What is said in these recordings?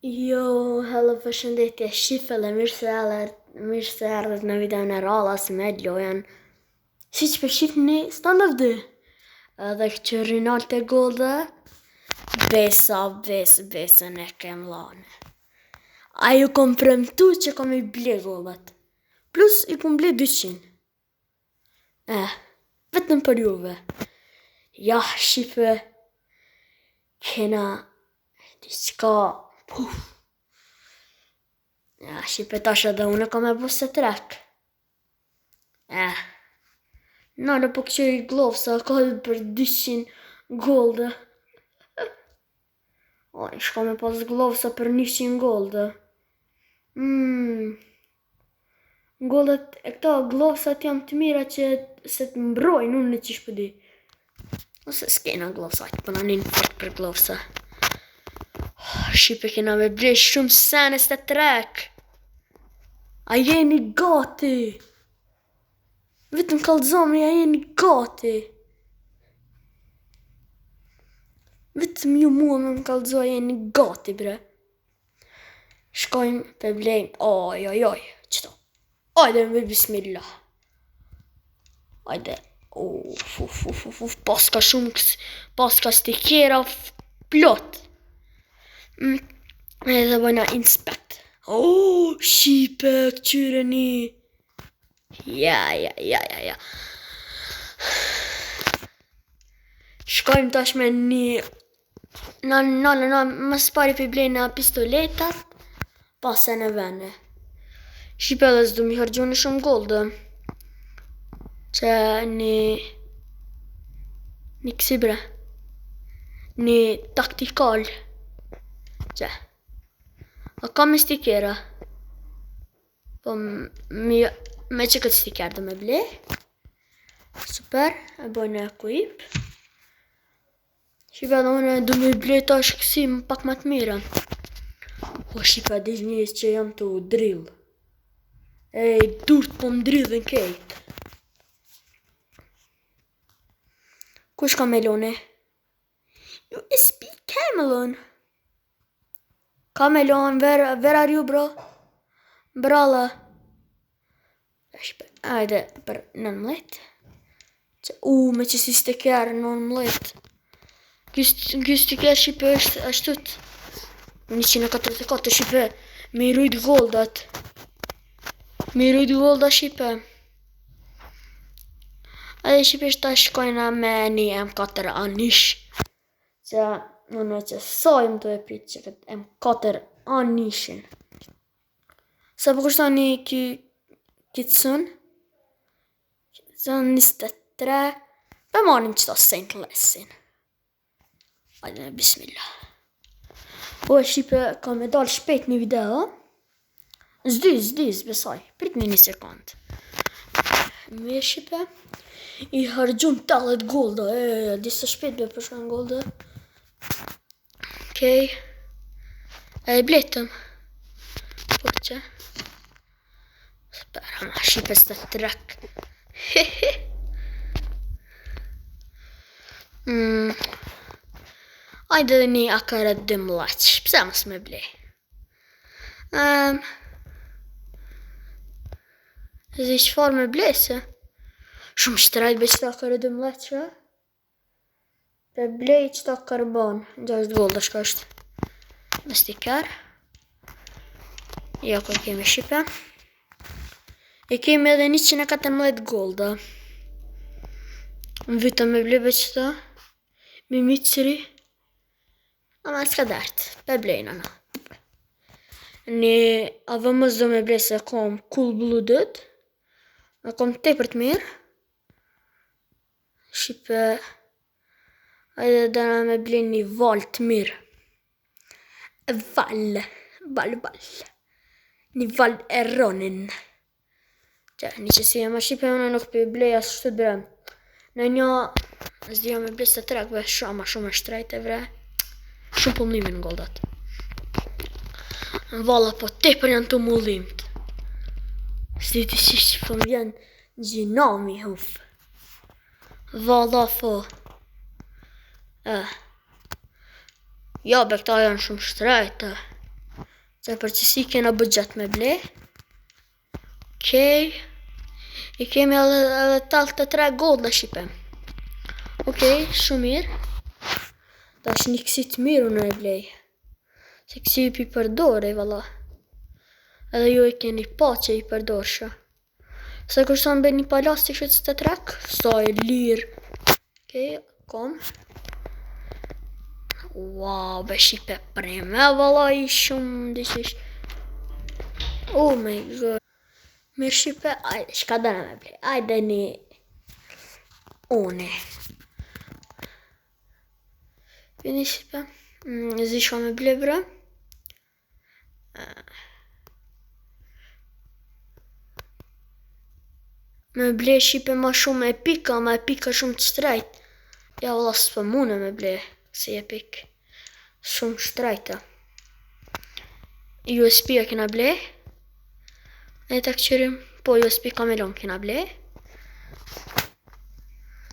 Jo, hello, përshëndetje, shifële, mirë se erdhët në videon e radhës me lojen. Si që për shifni, stand of the. Edhe që Rinaldo Golda, besën e kem lane. A ju kom premtu që kom I ble goldat. Plus I kom ble 200. Vetëm për juve. Ja, shife, kena diçka. Ja, shipe tash edhe unë kam e bu se trek. Në po këqeri glovë sa ka për 200 golda. Shka me pas glovë sa për 100 golda. Goldat e këta glovësat jam të mira që se të mbrojnë, unë në qish pëdi. Ose s'kena glovësat, për në një fort për glovësa. Shqipe kena me ble shumë senes të trek. A jeni gati? Vetëm kallëzomri, a jeni gati? Vetëm ju mua me më kallëzo, a jeni gati, bre? Shkojmë për blejmë, oj, qëto? Ajde me bismillah. Ajde, paska shumë, paska stikera, plot. Edhe bëjna inspect. Shipe, këqyreni. Ja. Shkojmë tash me një... Mas pari për blejna pistoletat, pas e në vene. Shipe edhe s'du mi hargjoni shumë golda. Që një kësi bre. Një taktikal. Që. A ka me stikera. Po me që këtë stiker dhe me ble. Super. E bojnë e kuip. Shipe edhe une du me ble tash kësi pak më të mira. Po shipe dhe njës që jam të drill. Durt po më drillin kejt. Kush ka melone? USB Camelon. Ka melon, where are you, bro? Brala. Ajde, për 19. Me që si stiker 19. Ky stiker shipe është ashtut. 144 shipe. Me I rujt goldat. Shipe. Edhe shipe ta shkojna me një M4 anish. Që në që sajmë të e prit që këtë M4 anishin. Sa për kushta një kitësun. Kitësun 23. Për marim qëta Saint Lessin. Ajde, bismillah. Po e shipe ka me dal shpejt një video. Zdys, besaj. Prit një sekund. Me shipe. I hargjum 80 golda. Disa shpejt be përshkan golda. Okej. E bletëm. Por që. Spera ma shipe së të trek. Ajde dhe një akaret dëm laq. Pse mos me blej? Dhe qëfar me blejse? Shumë shtrajt be qëta akaret dëm laq, që? Pe blej qëta karbon. 6 golda shka është. Me stiker. Ja, ko kemi shipe. E kemi edhe 114 golda. Në vita me blej be qëta. Me micëri. Ama s'ka dartë. Pe blejna na. Një avëmës do me blej se kom cool blooded. E kom tepër të mirë. Shipe. Ajde dana me blej një val të mirë. Val. Një val e ronin. Që një që si e ma shipe unë nuk për blej asë shtu bre. Në një zdi me blej se trek be shumë e shtrejt e bre. Shumë po mlimin goldat. Valla po tepër janë të mullimt. Si ti shish po më vjen gjinami huf. Valla po. Ja, be këta janë shumë shtrejta. Se për qësi kena bëgjet me ble. Okej. I kemi edhe talë të 3 golla shipe. Okej, shumë mirë. Ta është një kësi të mirë unë e blej. Se kësi i përdore, valla. Edhe ju e keni pa që i përdorësha. Se kërsa në bërë një palas të shqytës të trek, sa e lirë. Okej, kom. Wow, be shipe preme, valla i shumë dishish. Oh my god. Mirë shipe, ajde, shka dana me blej. Ajde një... Une. Vini shipe. Zisha me blej bre. Me blej shipe ma shumë epika, ma epika shumë të shtrejt. Ja valla s'pë mune me blej, si epik. Shumë shtrejta. USB-a kena blej. E të këqyrim, po USB kamelon kena blej.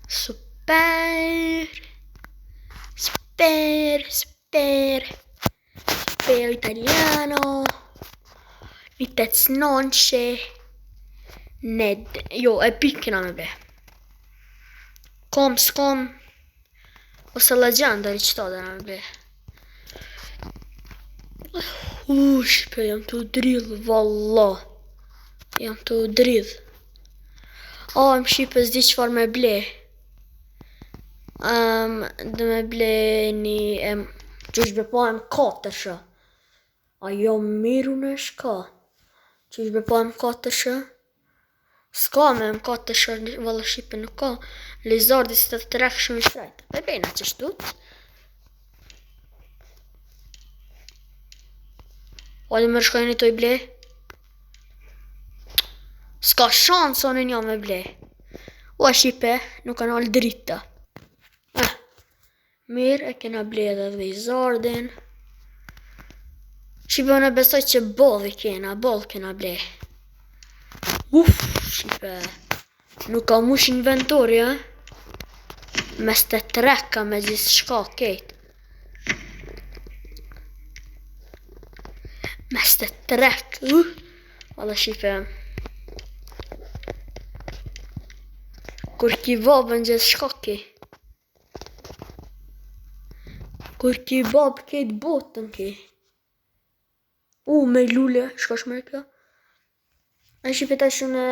Super. Super, super. Super italiano. Një tec nonce. Ned, jo, epik kena me ble. Kom, s'kom. Ose legendary qëta dhe me ble. Shpe, jam të udridh, valla. Jam të udridh. Më shqipe s'di qëfar me ble. Dhe me ble një... Qysh be po M4 shë. Ajo miru në shka. Qysh be po M4 shë. S'ka me M4 shë, valla shqipe nuk ka. Lizardi si të trek shumë i shtrejt. E bejna që shtut. Ode më rëshkojnë i toj ble. S'ka shansë onë një me ble. Ua shqipe, nuk kanë alë drita. Mirë, e kena ble edhe lizardin. Shqipe, unë e besoj që bolli kena, boll kena ble. Shqipe, nuk ka mush inventori, mes të treka me gjithë shka kejt. Mes të trek, valla shqipe. Kur ki vabën gjithë shka kej. Kur ki babë kejt botën kej. Me lule, shka shmër kjo. E shqipe ta shumë...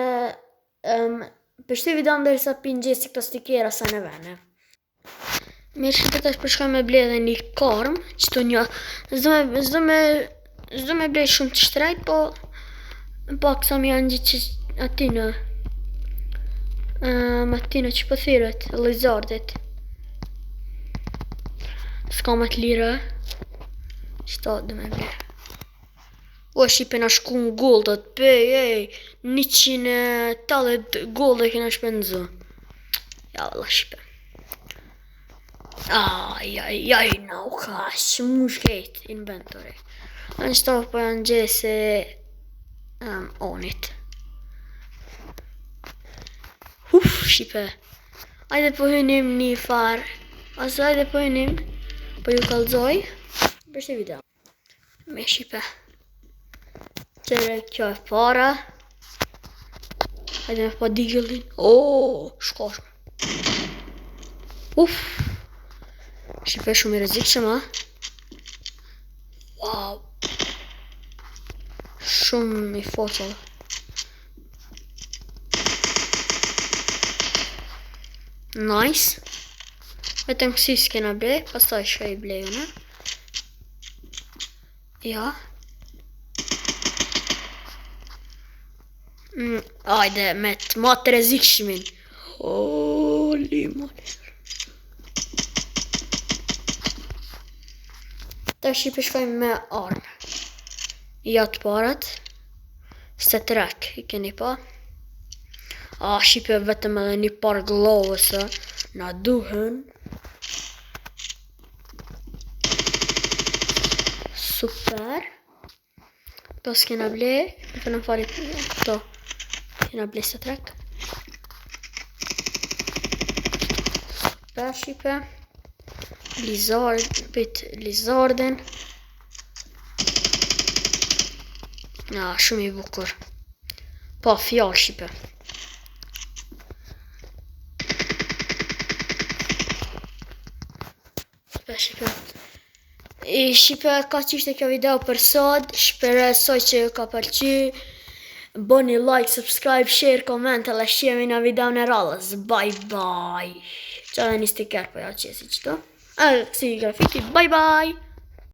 Për shti video ndër sa pinë gjithë si këto stikera sa në vene. Mirë shqipe ta shpërshka me ble dhe një karm. Qëto një... Zdo me ble shumë të shtrejt, po... Pak sa mi janë gjithë që atina. Atina që pëthiret, lizardit. S'ka më të lira. Qëta dhe me ble. Shqipe na shku në goldët, pej, 180 goldë e kena shpenzu. Ja, valla shqipe. Na u ka, që mu shkejt, inventori. Në qëtaf po janë gjese onit. Shqipe. Ajde po hynim një farë. Ase ajde po hynim. Po ju kalzoj. Për shte video. Me shqipe. Qere kjo e para. Hajde me pa digëllin. Shkosh. Shqipe shumë i rezikshëm, a? Wow. Shumë i fotëll. Nice. Vetëm kësi s'kena blej, pastaj shka i blejune. Ja. Ajde, me të matë rezikshmin. Limon. Ta shqipe shkojmë me armë. Ja të parat. Se trek, i keni pa. Shqipe vetëm edhe një par glovëse. Na duhen. Super. To s'kena ble. Në fënëm farit këto. Kena ble se trek. Super shqipe. Lizardin. Shumë i bukur. Po, fjallë Shqipe. Shqipe, ka që ishte kjo video për sot. Shpresoj që ju ka pëlqy. Boni like, subscribe, share, comment, edhe shihemi në video në radhës. Bye bye. Qa dhe një sticker për ja qesi qëto. Kësi grafiti, bye bye.